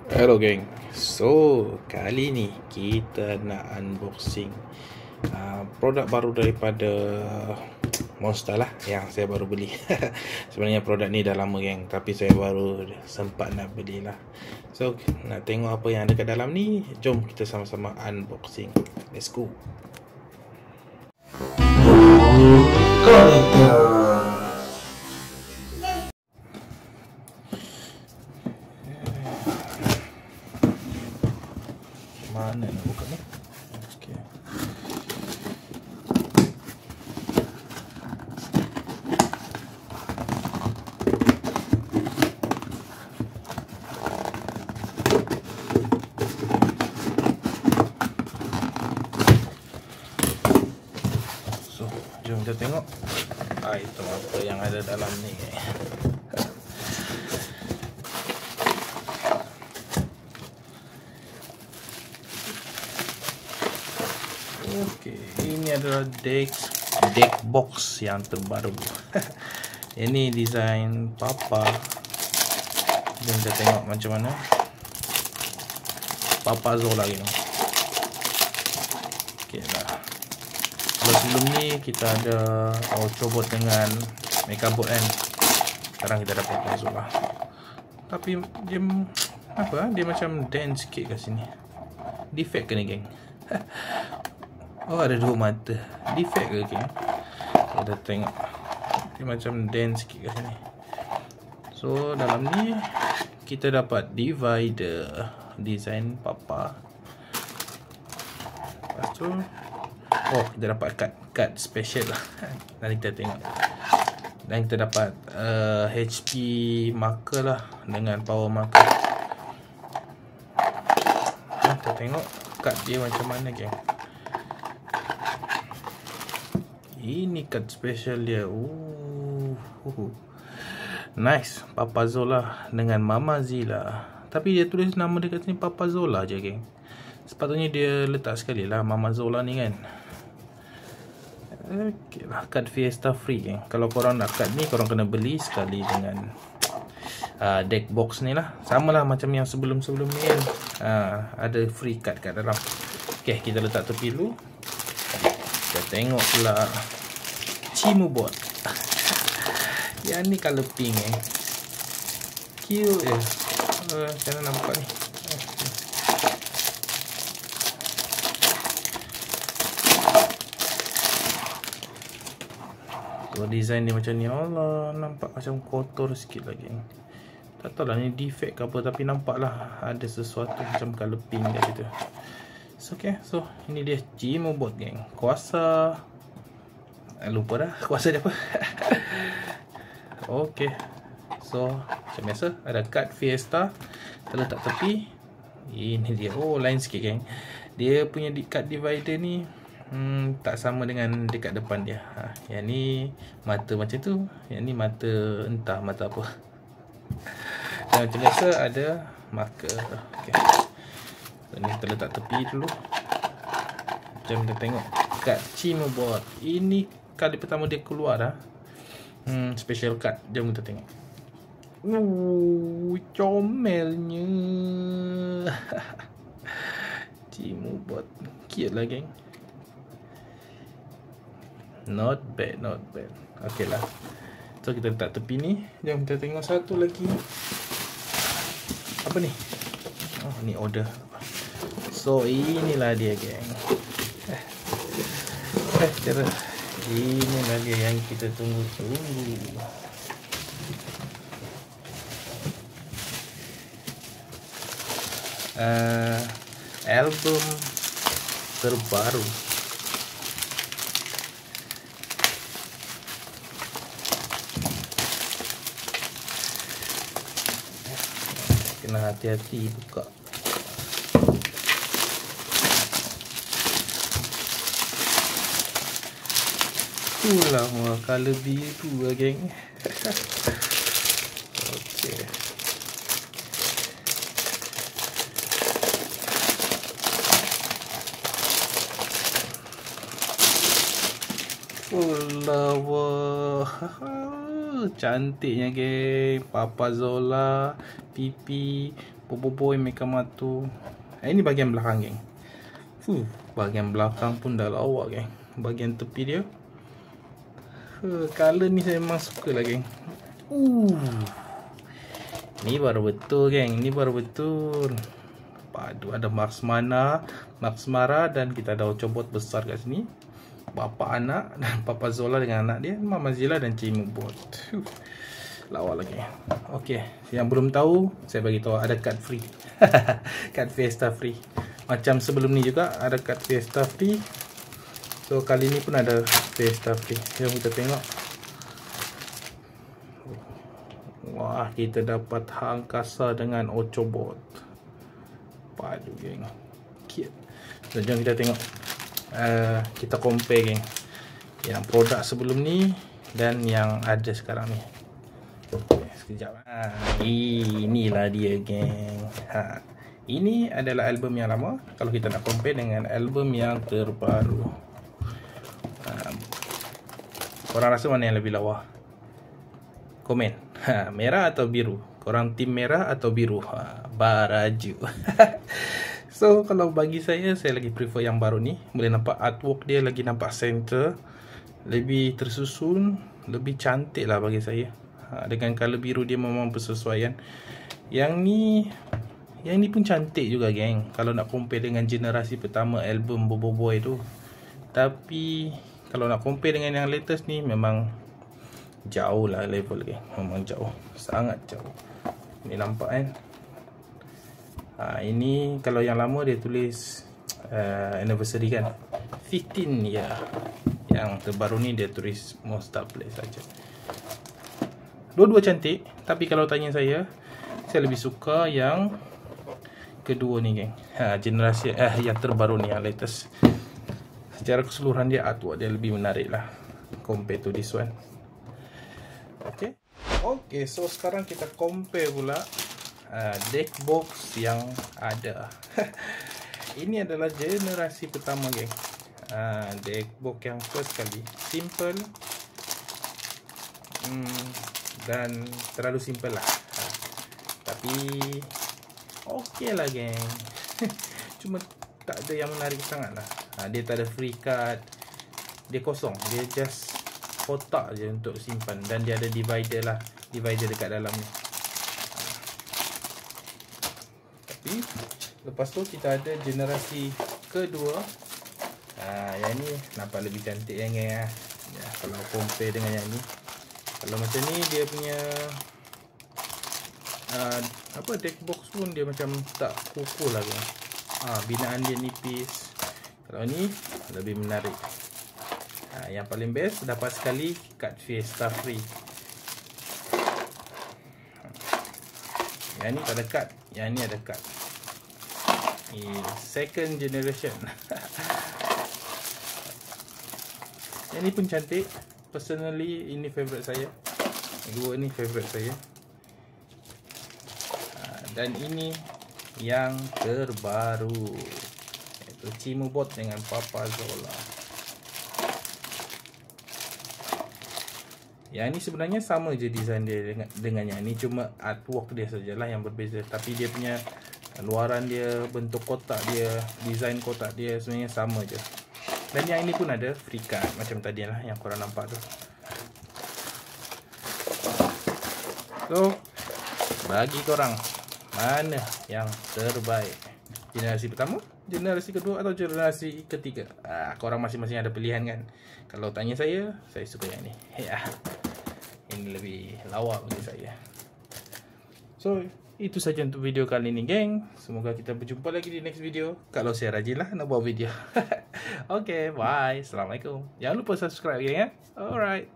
Hello geng. So kali ni kita nak unboxing produk baru daripada Monster lah, yang saya baru beli. Sebenarnya produk ni dah lama geng, tapi saya baru sempat nak belilah. So nak tengok apa yang ada kat dalam ni, jom kita sama-sama unboxing. Let's go. Mana nak buka ni? Okey. So, jom kita tengok item apa yang ada dalam ni. Okey, ini adalah deck box yang terbaru. Ini design Papa. Jom kita tengok macam mana Papa Zola ni. Okey lah. Kalau sebelum ni kita ada Autobot dengan Megabot kan. Sekarang kita dapat Papa Zola. Tapi dia apa? Dia macam dance sikit kat sini. Defect ke ni geng? Oh, ada dua mata. Defect ke geng? Kita tengok. Dia macam dance sikit kat sini. So dalam ni kita dapat divider design Papa. Lepas tu kita dapat card special lah. Nanti kita tengok. Dan kita dapat HP marker lah, dengan power marker. Kita tengok card dia macam mana geng. Ini card special dia. Nice. Papa Zola dengan Mama Zilla. Tapi dia tulis nama dia kat sini Papa Zola je geng. Sepatutnya dia letak sekali lah Mama Zola ni kan. Okay lah, card Fiesta free geng. Kalau korang nak card ni, korang kena beli sekali dengan deck box ni lah. Sama lah macam yang sebelum-sebelum ni kan. Ada free card kat dalam. Okay, kita letak tepi dulu. Kita tengok pula Cimobot. Yang ni colour pink cute macam mana nampak ni. So design dia macam ni. Allah, nampak macam kotor sikit lagi. Tak tahu lah ni defect ke apa, tapi nampak lah ada sesuatu macam colour pink kat situ. So okay, so ini dia Cimobot geng. Kuasa lupa dah kuasa dia apa. Okay, so macam biasa ada card Fiesta. Kita letak tepi. Ini dia. Lain sikit geng. Dia punya card divider ni tak sama dengan dekat depan dia. Yang ni mata macam tu, yang ni mata entah mata apa. Dan macam biasa ada marker. Okay, so, ni kita letak tepi dulu. Jom kita tengok card Cimobot. Ini kali pertama dia keluar dah. Special card. Jom kita tengok. Comelnya. Cimobot. Cute lah geng. Not bad, not bad. Okay lah. So kita letak tepi ni. Jom kita tengok satu lagi. Apa ni? Ni order. So inilah dia geng. Inilah dia yang kita tunggu-tunggu. Album terbaru. Kena hati-hati buka. Lama color biru lah geng. Okay. Flower. Cantiknya geng. Papa Zola, Pipi, Boboiboy Mekamatu. Ini bahagian belakang, geng. Bahagian belakang pun dah lawa, geng. Bahagian tepi dia, color ni saya memang suka lah, geng. Ni baru betul, geng. Ni baru betul. Padu ada Marsmara dan kita ada Ochobot besar kat sini. Bapa anak dan Papa Zola dengan anak dia, Mama Zilla dan Cimubot. Lawa lagi. Okey, yang belum tahu saya bagi tahu ada card free. Card Fiesta free. Macam sebelum ni juga ada card Fiesta free. So kali ni pun ada Fiesta free. Jom kita tengok. Wah, kita dapat Angkasa dengan Ochobot. Padu, geng. Cute. So, jom kita tengok. Kita compare, geng, yang produk sebelum ni dan yang ada sekarang ni. Sekejap. Inilah dia, geng. Ini adalah album yang lama. Kalau kita nak compare dengan album yang terbaru, korang rasa mana yang lebih lawa? Komen. Merah atau biru? Korang tim merah atau biru? Baraju. So kalau bagi saya lagi prefer yang baru ni. Boleh nampak artwork dia lagi nampak center, lebih tersusun, lebih cantik lah bagi saya. Dengan color biru dia memang bersesuaian. Yang ni pun cantik juga, geng, kalau nak compare dengan generasi pertama album Boboiboy tu. Tapi kalau nak compare dengan yang latest ni, memang jauh lah level, geng. Memang jauh, sangat jauh. Ni nampak kan. Ini kalau yang lama dia tulis anniversary kan, 15 ya. Yang terbaru ni dia tulis most play saja. Dua-dua cantik, tapi kalau tanya saya lebih suka yang kedua ni, geng. Generasi yang terbaru ni, yang latest. Secara keseluruhan dia, artwork dia lebih menarik lah compare to this one. Okay, so sekarang kita compare pula deck box yang ada. Ini adalah generasi pertama, geng. Deck box yang first kali, simple dan terlalu simple lah. Tapi okey lah, geng. Cuma tak ada yang menarik sangat lah. Dia tak ada free card, dia kosong, dia just kotak je untuk simpan. Dan dia ada divider lah, divider dekat dalam ni. Tapi lepas tu kita ada generasi kedua. Yang ni nampak lebih cantik, yang ni ya, kalau compare dengan yang ni. Kalau macam ni dia punya deck box pun dia macam tak kukuh lah, geng. Binaan dia nipis. Kalau ni lebih menarik. Yang paling best dapat sekali card Fiesta free. Yang ni tak ada card, yang ni ada card. Second generation. Yang ni pun cantik. Personally ini favourite saya. Dua ni favourite saya. Dan ini yang terbaru, iaitu Cimubot dengan Papa Zola. Yang ni sebenarnya sama je design dia dengan yang ni, cuma artwork dia sajalah yang berbeza. Tapi dia punya luaran dia, bentuk kotak dia, design kotak dia sebenarnya sama je. Dan yang ini pun ada free card macam tadi lah yang korang nampak tu. So bagi korang, mana yang terbaik? Generasi pertama, generasi kedua atau generasi ketiga? Korang masing-masing ada pilihan kan. Kalau tanya saya suka yang ni. Ini lebih lawa bagi saya. So itu saja untuk video kali ini, geng. Semoga kita berjumpa lagi di next video. Kalau saya rajin lah nak buat video. Okay, bye. Assalamualaikum. Jangan lupa subscribe, geng, ya. Alright.